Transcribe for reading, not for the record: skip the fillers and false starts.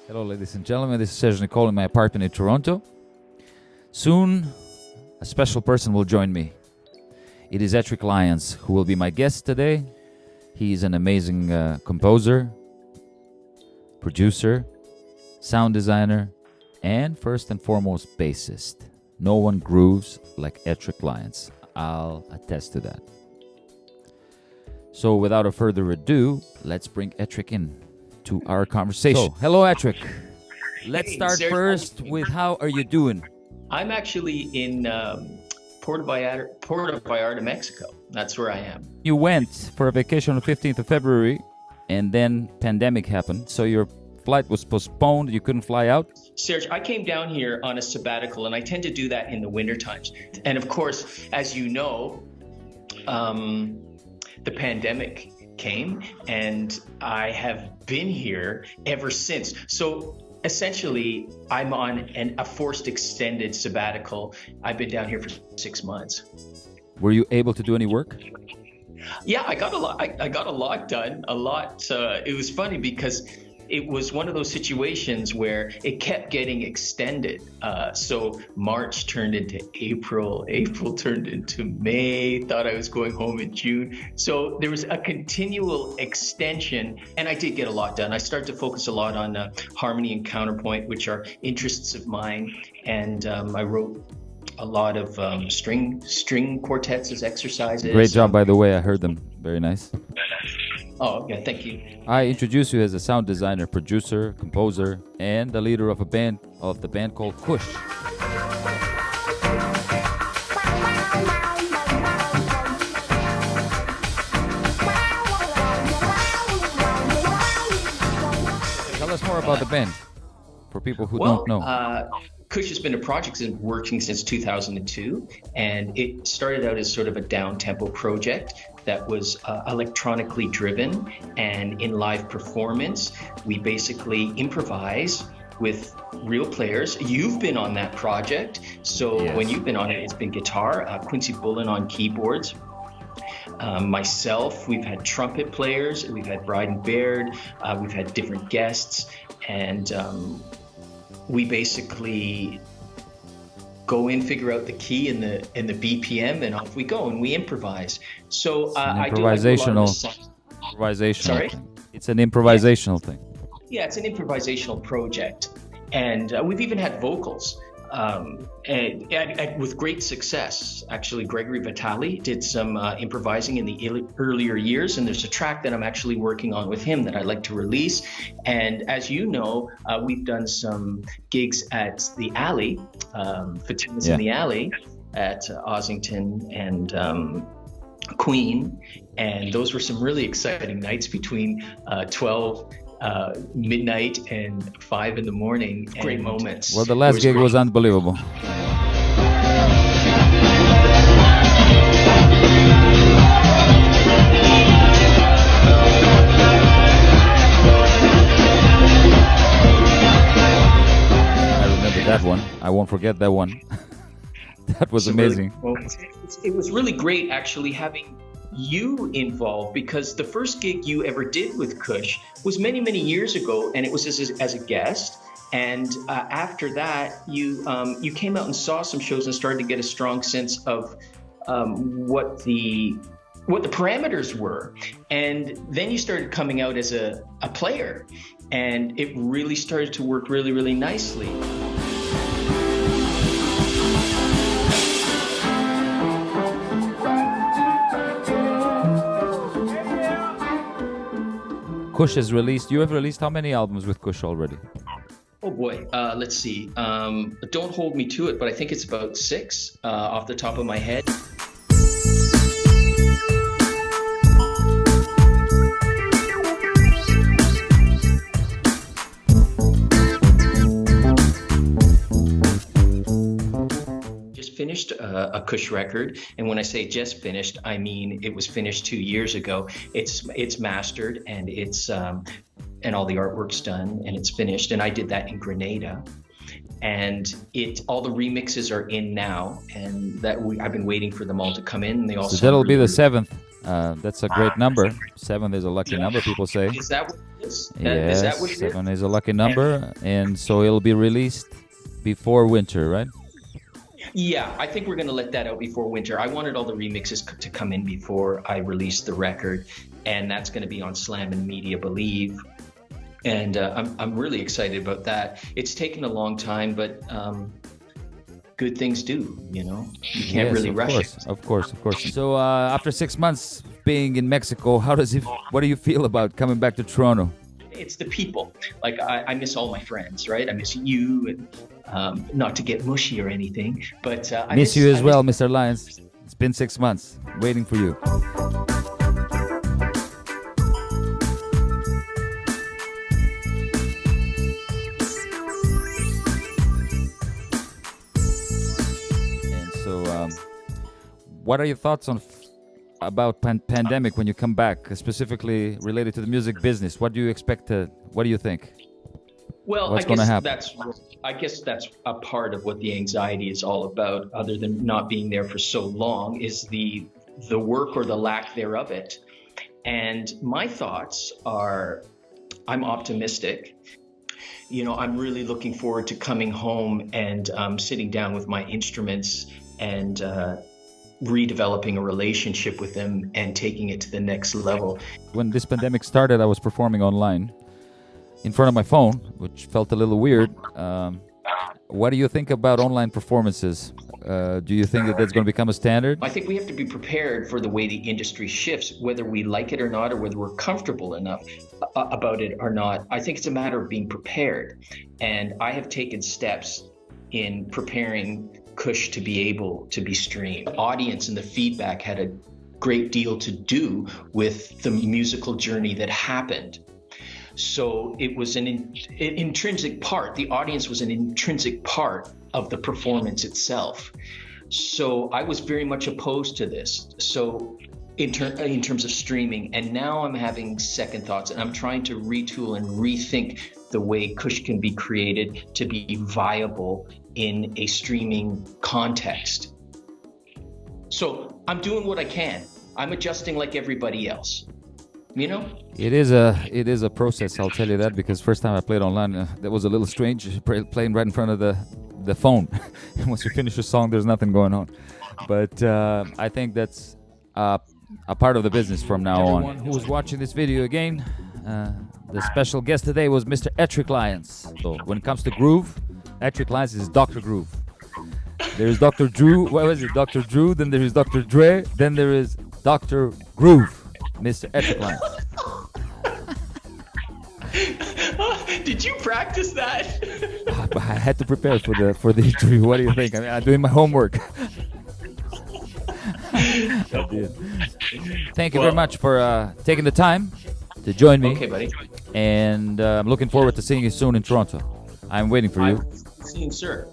Hello, ladies and gentlemen. This is Serge Nikol in my apartment in Toronto. Soon, a special person will join me. It is Etric Lyons, who will be my guest today. He is an amazing composer, producer, sound designer, and first and foremost, bassist. No one grooves like Etric Lyons. I'll attest to that. So without a further ado, let's bring Etric in to our conversation. So, hello, Etric. Let's start Serge, first with how are you doing? I'm actually in Puerto Vallarta, Mexico. That's where I am. You went for a vacation on the 15th of February, and then pandemic happened, so your flight was postponed. You couldn't fly out. Serge, I came down here on a sabbatical, and I tend to do that in the winter times. And of course, as you know, the pandemic came, and I have been here ever since. So essentially, I'm on a forced extended sabbatical. I've been down here for 6 months. Were you able to do any work? Yeah, I got a lot. I got a lot done. A lot. It was funny because it was one of those situations where it kept getting extended. So March turned into April, April turned into May, thought I was going home in June. So there was a continual extension, and I did get a lot done. I started to focus a lot on harmony and counterpoint, which are interests of mine. And I wrote a lot of string quartets as exercises. Great job, by the way. I heard them. Very nice. Oh, yeah, thank you. I introduce you as a sound designer, producer, composer, and the leader of the band called Kush. Tell us more about the band for people who don't know. Kush has been a project that's been working since 2002, and it started out as sort of a down-tempo project that was electronically driven, and in live performance, we basically improvise with real players. You've been on that project, so yes. When you've been on it, it's been guitar, Quincy Bullen on keyboards, myself, we've had trumpet players, we've had Bryden Baird, we've had different guests, and we basically go in, figure out the key and the BPM, and off we go, and we improvise. So I do like a lot of improvisational thing. It's an improvisational thing. Yeah, it's an improvisational project, and we've even had vocals, and with great success. Actually, Gregory Vitali did some improvising in the earlier years, and there's a track that I'm actually working on with him that I'd like to release. And as you know, we've done some gigs at the Alley, Fatima's in the Alley at Ossington and Queen, and those were some really exciting nights between 12 midnight and 5 in the morning. Great moments. Well, the last gig was unbelievable. I remember that one. I won't forget that one. That was amazing. It was really great actually having you involved, because the first gig you ever did with Kush was many, many years ago, and it was as a guest. And after that, you came out and saw some shows and started to get a strong sense of what the parameters were. And then you started coming out as a player, and it really started to work really, really nicely. Kush has released, you have released how many albums with Kush already? Oh boy, let's see. Don't hold me to it, but I think it's about 6 off the top of my head. Finished a Kush record, and when I say just finished, I mean it was finished 2 years ago. It's mastered, and it's and all the artwork's done, and it's finished. And I did that in Grenada, and all the remixes are in now, and I've been waiting for them all to come in. And they all so that'll be the 7th That's a great number. 7 is a lucky number, people say. Is that what it is? Yes, Is that what it is? 7 is a lucky number, and so it'll be released before winter, right? Yeah, I think we're going to let that out before winter. I wanted all the remixes to come in before I released the record, and that's going to be on Slam and Media Believe. And I'm really excited about that. It's taken a long time, but good things do, you know? You can't really rush it. Of course. So after 6 months being in Mexico, what do you feel about coming back to Toronto? It's the people. Like, I miss all my friends, right? I miss you, and not to get mushy or anything, but I miss you as well, Mr. Lyons. It's been 6 months waiting for you. And so, what are your thoughts about pandemic when you come back, specifically related to the music business? What do you expect what do you think? Well, what's going to happen? I guess that's a part of what the anxiety is all about, other than not being there for so long, is the work or the lack thereof it. And my thoughts are, I'm optimistic. You know, I'm really looking forward to coming home and sitting down with my instruments and redeveloping a relationship with them and taking it to the next level. When this pandemic started, I was performing online in front of my phone, which felt a little weird. What do you think about online performances? Do you think that that's going to become a standard? I think we have to be prepared for the way the industry shifts, whether we like it or not, or whether we're comfortable enough about it or not. I think it's a matter of being prepared. And I have taken steps in preparing Kush to be able to be streamed. Audience and the feedback had a great deal to do with the musical journey that happened. So it was an intrinsic part. The audience was an intrinsic part of the performance itself. So I was very much opposed to this. So in terms of streaming, and now I'm having second thoughts, and I'm trying to retool and rethink the way Kush can be created to be viable in a streaming context. So I'm doing what I can. I'm adjusting like everybody else. You know, it is a process. I'll tell you that, because first time I played online, that was a little strange, playing right in front of the phone. And once you finish a song, there's nothing going on. But I think that's a part of the business from now on. Everyone who was watching this video again, the special guest today was Mr. Etric Lyons. So when it comes to groove, Etric Lyons is Dr. Groove. There is Dr. Drew. What was it? Dr. Drew. Then there is Dr. Dre. Then there is Dr. Groove. Mr. Etric Lyons. Did you practice that? I had to prepare for the interview. What do you think? I mean, I'm doing my homework. I did. Thank you very much for taking the time to join me. Okay, buddy. And I'm looking forward to seeing you soon in Toronto. I'm waiting for you. See you, sir.